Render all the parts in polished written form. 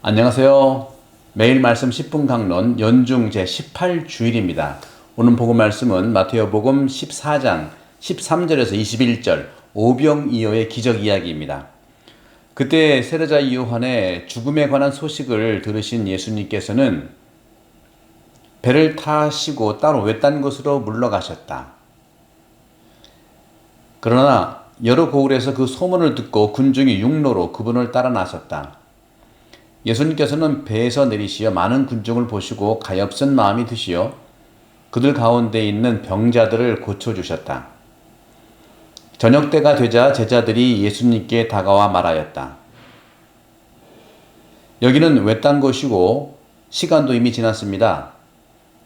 안녕하세요. 매일 말씀 10분 강론 연중 제18주일입니다. 오늘 복음 말씀은 마태복음 14장 13절에서 21절 오병이어의 기적 이야기입니다. 그때 세례자 요한의 죽음에 관한 소식을 들으신 예수님께서는 배를 타시고 따로 외딴 곳으로 물러가셨다. 그러나 여러 고을에서 그 소문을 듣고 군중이 육로로 그분을 따라 나섰다. 예수님께서는 배에서 내리시어 많은 군중을 보시고 가엾은 마음이 드시어 그들 가운데 있는 병자들을 고쳐주셨다. 저녁 때가 되자 제자들이 예수님께 다가와 말하였다. 여기는 외딴 곳이고 시간도 이미 지났습니다.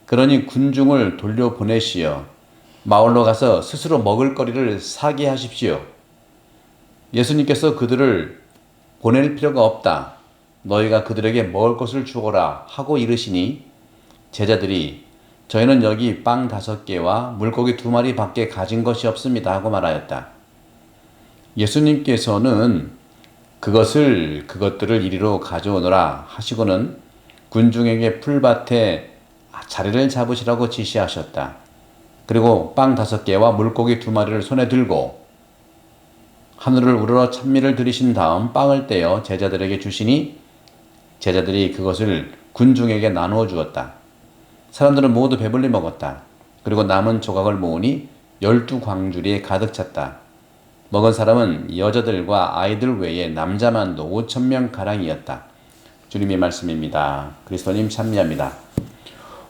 그러니 군중을 돌려보내시어 마을로 가서 스스로 먹을 거리를 사게 하십시오. 예수님께서 그들을 보낼 필요가 없다. 너희가 그들에게 먹을 것을 주어라 하고 이르시니 제자들이 저희는 여기 빵 5개와 물고기 2마리 밖에 가진 것이 없습니다 하고 말하였다. 예수님께서는 그것들을 이리로 가져오너라 하시고는 군중에게 풀밭에 자리를 잡으시라고 지시하셨다. 그리고 빵 5개와 물고기 2마리를 손에 들고 하늘을 우러러 찬미를 들이신 다음 빵을 떼어 제자들에게 주시니 제자들이 그것을 군중에게 나누어 주었다. 사람들은 모두 배불리 먹었다. 그리고 남은 조각을 모으니 12광주리에 가득 찼다. 먹은 사람은 여자들과 아이들 외에 남자만도 5,000명 가량이었다. 주님의 말씀입니다. 그리스도님 찬미합니다.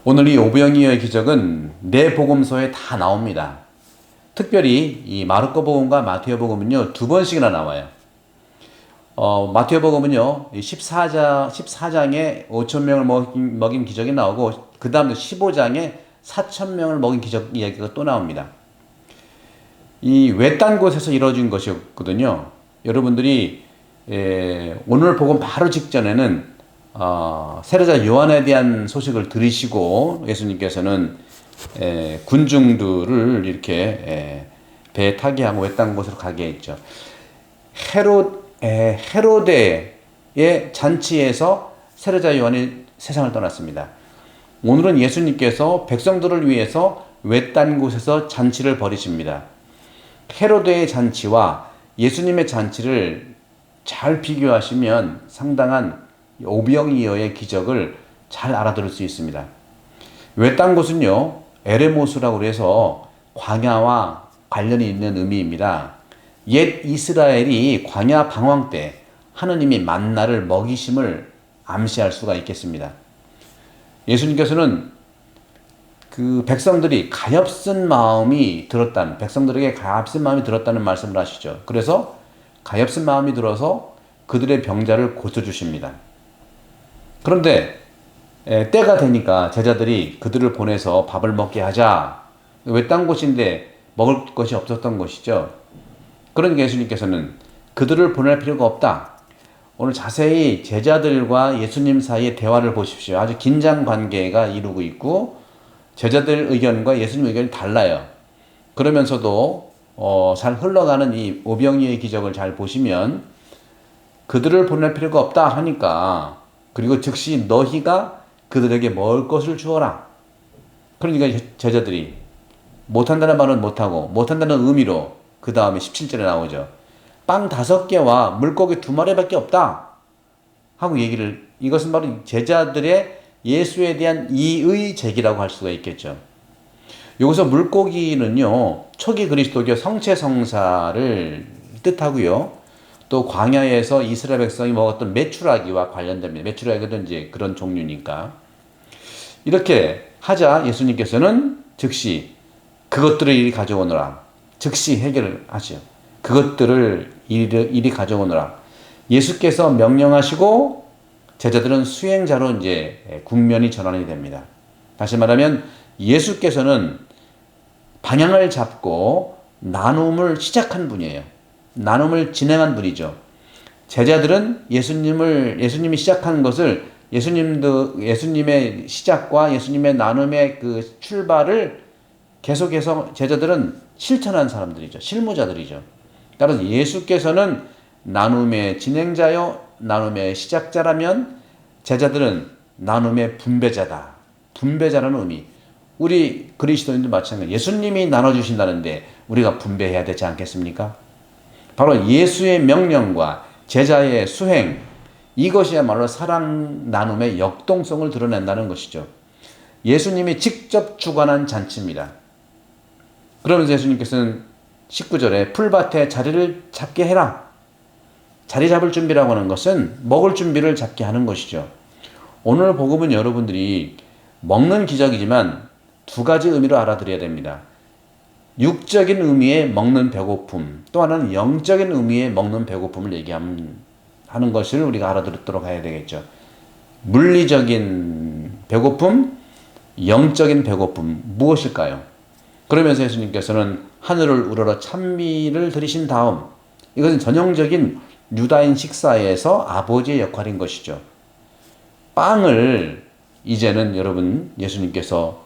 오늘 이 오병이어의 기적은 네 복음서에 다 나옵니다. 특별히 이 마르코 복음과 마테오 복음은요 2번씩이나 나와요. 마태복음은요 14장에 5,000명을 먹인 기적이 나오고 그 다음 15장에 4,000명을 먹인 기적 이야기가 또 나옵니다. 이 외딴 곳에서 이루어진 것이었거든요. 여러분들이 오늘 복음 바로 직전에는 세례자 요한에 대한 소식을 들으시고 예수님께서는 군중들을 이렇게 배에 타게 하고 외딴 곳으로 가게 했죠. 헤로데의 잔치에서 세례자 요한이 세상을 떠났습니다. 오늘은 예수님께서 백성들을 위해서 외딴 곳에서 잔치를 벌이십니다. 헤로데의 잔치와 예수님의 잔치를 잘 비교하시면 상당한 오병이어의 기적을 잘 알아들을 수 있습니다. 외딴 곳은요 에레모스라고 해서 광야와 관련이 있는 의미입니다. 옛 이스라엘이 광야 방황 때 하느님이 만나를 먹이심을 암시할 수가 있겠습니다. 예수님께서는 그 백성들이 가엾은 마음이 들었다는, 백성들에게 가엾은 마음이 들었다는 말씀을 하시죠. 그래서 가엾은 마음이 들어서 그들의 병자를 고쳐주십니다. 그런데 때가 되니까 제자들이 그들을 보내서 밥을 먹게 하자. 외딴 곳인데 먹을 것이 없었던 것이죠. 그러니까 예수님께서는 그들을 보낼 필요가 없다. 오늘 자세히 제자들과 예수님 사이의 대화를 보십시오. 아주 긴장 관계가 이루고 있고 제자들 의견과 예수님 의견이 달라요. 그러면서도 잘 흘러가는 이 오병이어의 기적을 잘 보시면 그들을 보낼 필요가 없다 하니까 그리고 즉시 너희가 그들에게 먹을 것을 주어라. 그러니까 제자들이 못한다는 말은 못하고 못한다는 의미로 그 다음에 17절에 나오죠. 빵 5개와 물고기 2마리밖에 없다 하고 얘기를, 이것은 바로 제자들의 예수에 대한 이의 제기라고 할 수가 있겠죠. 여기서 물고기는요 초기 그리스도교 성체성사를 뜻하고요, 또 광야에서 이스라엘 백성이 먹었던 메추라기와 관련됩니다. 메추라기도 이제 그런 종류니까. 이렇게 하자 예수님께서는 즉시 그것들을 이리 가져오너라. 즉시 해결을 하죠. 그것들을 이리 가져오너라. 예수께서 명령하시고 제자들은 수행자로 이제 국면이 전환이 됩니다. 다시 말하면 예수께서는 방향을 잡고 나눔을 시작한 분이에요. 나눔을 진행한 분이죠. 제자들은 예수님이 시작한 것을 예수님의 시작과 예수님의 나눔의 그 출발을 계속해서 제자들은 실천한 사람들이죠. 실무자들이죠. 따라서 예수께서는 나눔의 진행자요, 나눔의 시작자라면 제자들은 나눔의 분배자다. 분배자라는 의미. 우리 그리스도인도 마찬가지. 예수님이 나눠주신다는데 우리가 분배해야 되지 않겠습니까? 바로 예수의 명령과 제자의 수행, 이것이야말로 사랑 나눔의 역동성을 드러낸다는 것이죠. 예수님이 직접 주관한 잔치입니다. 그러면서 예수님께서는 19절에 풀밭에 자리를 잡게 해라. 자리 잡을 준비라고 하는 것은 먹을 준비를 잡게 하는 것이죠. 오늘 복음은 여러분들이 먹는 기적이지만 두 가지 의미로 알아들여야 됩니다. 육적인 의미의 먹는 배고픔, 또 하나는 영적인 의미의 먹는 배고픔을 얘기하는 것을 우리가 알아듣도록 해야 되겠죠. 물리적인 배고픔, 영적인 배고픔 무엇일까요? 그러면서 예수님께서는 하늘을 우러러 찬미를 드리신 다음, 이것은 전형적인 유다인 식사에서 아버지의 역할인 것이죠. 빵을 이제는 여러분 예수님께서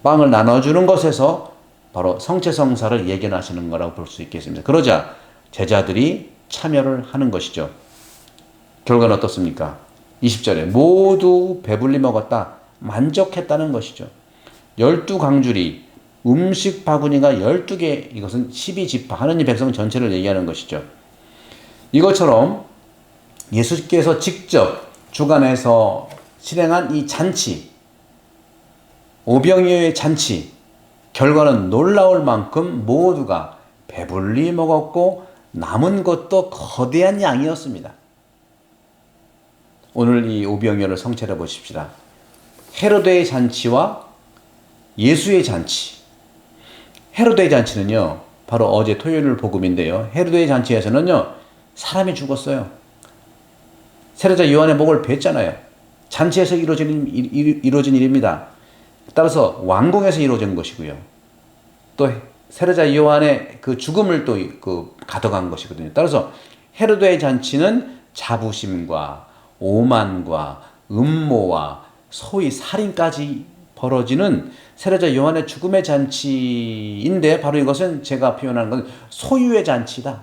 빵을 나눠주는 것에서 바로 성체성사를 예견하시는 거라고 볼 수 있겠습니다. 그러자 제자들이 참여를 하는 것이죠. 결과는 어떻습니까? 20절에 모두 배불리 먹었다. 만족했다는 것이죠. 12강줄이 음식 바구니가 12개, 이것은 12지파, 하느님 백성 전체를 얘기하는 것이죠. 이것처럼 예수께서 직접 주관해서 실행한 이 잔치, 오병이어의 잔치, 결과는 놀라울 만큼 모두가 배불리 먹었고 남은 것도 거대한 양이었습니다. 오늘 이 오병이어를 성찰해 보십시다. 헤로데의 잔치와 예수의 잔치. 헤로데의 잔치는요, 바로 어제 토요일 복음인데요. 헤로데의 잔치에서는요, 사람이 죽었어요. 세례자 요한의 목을 뱄잖아요. 잔치에서 이루어진 일입니다. 따라서 왕궁에서 이루어진 것이고요. 또 세례자 요한의 그 죽음을 또 가져간 것이거든요. 따라서 헤로데의 잔치는 자부심과 오만과 음모와 소위 살인까지 벌어지는 세례자 요한의 죽음의 잔치인데, 바로 이것은 제가 표현하는 것은 소유의 잔치다.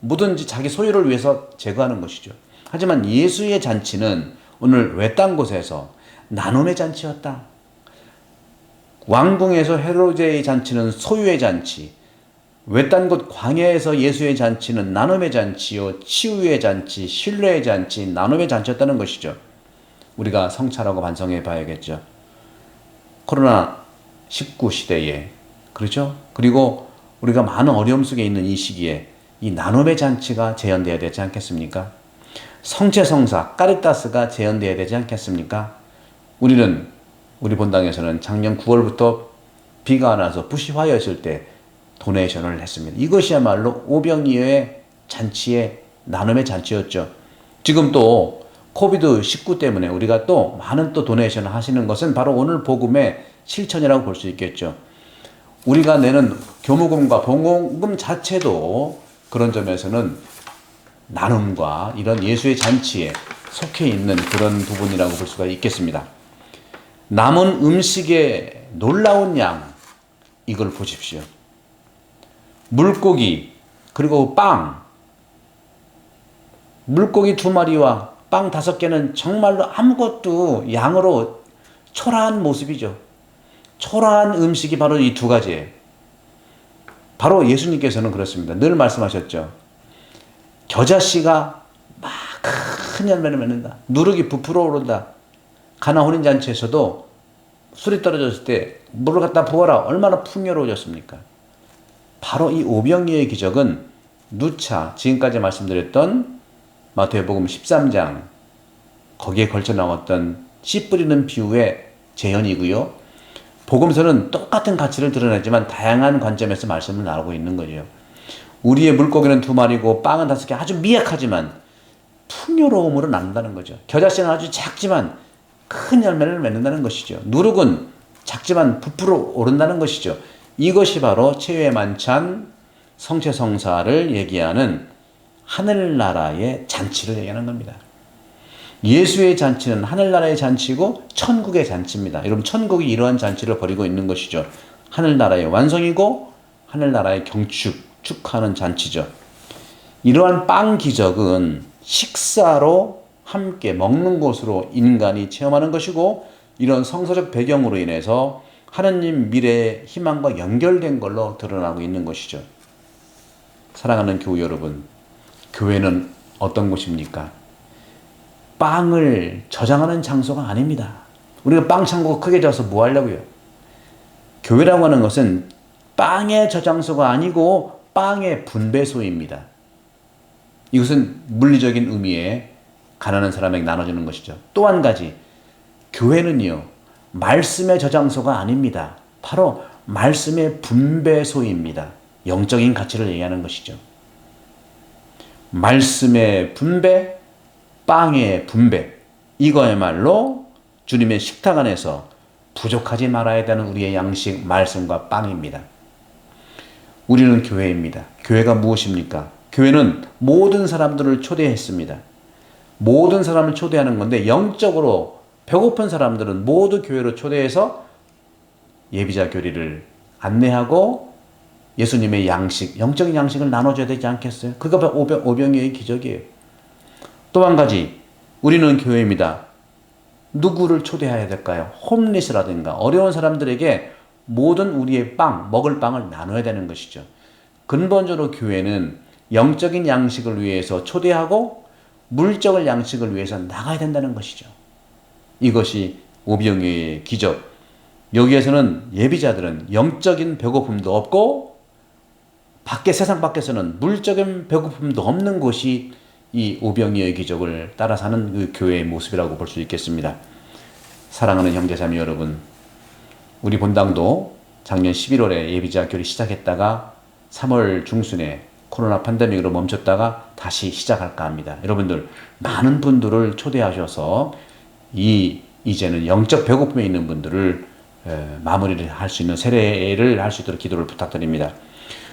뭐든지 자기 소유를 위해서 제거하는 것이죠. 하지만 예수의 잔치는 오늘 외딴 곳에서 나눔의 잔치였다. 왕궁에서 헤로데의 잔치는 소유의 잔치, 외딴 곳 광야에서 예수의 잔치는 나눔의 잔치요, 치유의 잔치, 신뢰의 잔치, 나눔의 잔치였다는 것이죠. 우리가 성찰하고 반성해 봐야겠죠. 코로나19 시대에, 그렇죠? 그리고 우리가 많은 어려움 속에 있는 이 시기에 이 나눔의 잔치가 재현되어야 되지 않겠습니까? 성체성사, 까리타스가 재현되어야 되지 않겠습니까? 우리 본당에서는 작년 9월부터 비가 안 와서 붓이 화였을 때 도네이션을 했습니다. 이것이야말로 오병이어의 잔치의 나눔의 잔치였죠. 지금 또 코비드19 때문에 우리가 또 많은 또 도네이션을 하시는 것은 바로 오늘 복음의 실천이라고 볼 수 있겠죠. 우리가 내는 교무금과 봉헌금 자체도 그런 점에서는 나눔과 이런 예수의 잔치에 속해 있는 그런 부분이라고 볼 수가 있겠습니다. 남은 음식의 놀라운 양, 이걸 보십시오. 물고기, 그리고 빵. 물고기 2마리와 빵 5개는 정말로 아무것도 양으로 초라한 모습이죠. 초라한 음식이 바로 이 두 가지예요. 바로 예수님께서는 그렇습니다. 늘 말씀하셨죠. 겨자씨가 막 큰 열매를 맺는다. 누룩이 부풀어 오른다. 가나 혼인잔치에서도 술이 떨어졌을 때 물을 갖다 부어라. 얼마나 풍요로워졌습니까? 바로 이 오병이어의 기적은 누차 지금까지 말씀드렸던 마태복음 13장 거기에 걸쳐 나왔던 씨 뿌리는 비유의 재현이고요. 복음서는 똑같은 가치를 드러내지만 다양한 관점에서 말씀을 나누고 있는 거죠. 우리의 물고기는 2마리고 빵은 5개, 아주 미약하지만 풍요로움으로 나눈다는 거죠. 겨자씨는 아주 작지만 큰 열매를 맺는다는 것이죠. 누룩은 작지만 부풀어 오른다는 것이죠. 이것이 바로 최후의 만찬 성체성사를 얘기하는 하늘나라의 잔치를 얘기하는 겁니다. 예수의 잔치는 하늘나라의 잔치고 천국의 잔치입니다. 여러분, 천국이 이러한 잔치를 벌이고 있는 것이죠. 하늘나라의 완성이고 하늘나라의 축하하는 잔치죠. 이러한 빵 기적은 식사로 함께 먹는 곳으로 인간이 체험하는 것이고, 이런 성서적 배경으로 인해서 하느님 미래의 희망과 연결된 걸로 드러나고 있는 것이죠. 사랑하는 교우 여러분, 교회는 어떤 곳입니까? 빵을 저장하는 장소가 아닙니다. 우리가 빵 창고 크게 져서 뭐 하려고요? 교회라고 하는 것은 빵의 저장소가 아니고 빵의 분배소입니다. 이것은 물리적인 의미의 가난한 사람에게 나눠주는 것이죠. 또 한 가지, 교회는요, 말씀의 저장소가 아닙니다. 바로 말씀의 분배소입니다. 영적인 가치를 얘기하는 것이죠. 말씀의 분배, 빵의 분배, 이거야말로 주님의 식탁 안에서 부족하지 말아야 되는 우리의 양식, 말씀과 빵입니다. 우리는 교회입니다. 교회가 무엇입니까? 교회는 모든 사람들을 초대했습니다. 모든 사람을 초대하는 건데, 영적으로 배고픈 사람들은 모두 교회로 초대해서 예비자 교리를 안내하고 예수님의 양식, 영적인 양식을 나눠줘야 되지 않겠어요? 그거 오병이어의 기적이에요. 또 한 가지, 우리는 교회입니다. 누구를 초대해야 될까요? 홈리스라든가 어려운 사람들에게 모든 우리의 빵, 먹을 빵을 나눠야 되는 것이죠. 근본적으로 교회는 영적인 양식을 위해서 초대하고 물적인 양식을 위해서 나가야 된다는 것이죠. 이것이 오병이어의 기적. 여기에서는 예비자들은 영적인 배고픔도 없고 세상 밖에서는 물적인 배고픔도 없는 곳이 이 오병이어의 기적을 따라 사는 그 교회의 모습이라고 볼 수 있겠습니다. 사랑하는 형제자매 여러분, 우리 본당도 작년 11월에 예비자 교리 시작했다가 3월 중순에 코로나 팬데믹으로 멈췄다가 다시 시작할까 합니다. 여러분들 많은 분들을 초대하셔서 이제는 영적 배고픔에 있는 분들을 마무리를 할 수 있는 세례를 할 수 있도록 기도를 부탁드립니다.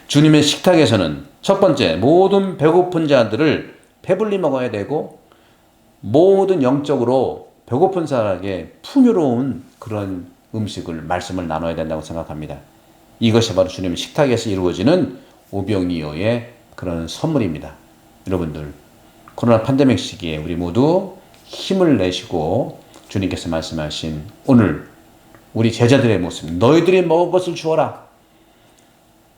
주님의 식탁에서는 첫 번째, 모든 배고픈 자들을 배불리 먹어야 되고, 모든 영적으로 배고픈 사람에게 풍요로운 그런 음식을, 말씀을 나눠야 된다고 생각합니다. 이것이 바로 주님의 식탁에서 이루어지는 오병이어의 그런 선물입니다. 여러분들, 코로나 팬데믹 시기에 우리 모두 힘을 내시고 주님께서 말씀하신 오늘 우리 제자들의 모습, 너희들이 먹을 것을 주어라.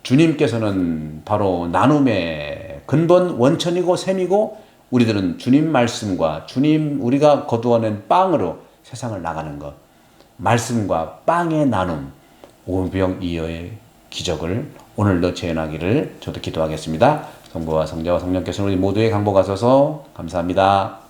주님께서는 바로 나눔의 근본 원천이고 셈이고, 우리들은 주님 말씀과 주님 우리가 거두어낸 빵으로 세상을 나가는 것, 말씀과 빵의 나눔, 오병이어의 기적을 오늘도 재현하기를 저도 기도하겠습니다. 성부와 성자와 성령께서는 우리 모두의 강복하소서. 감사합니다.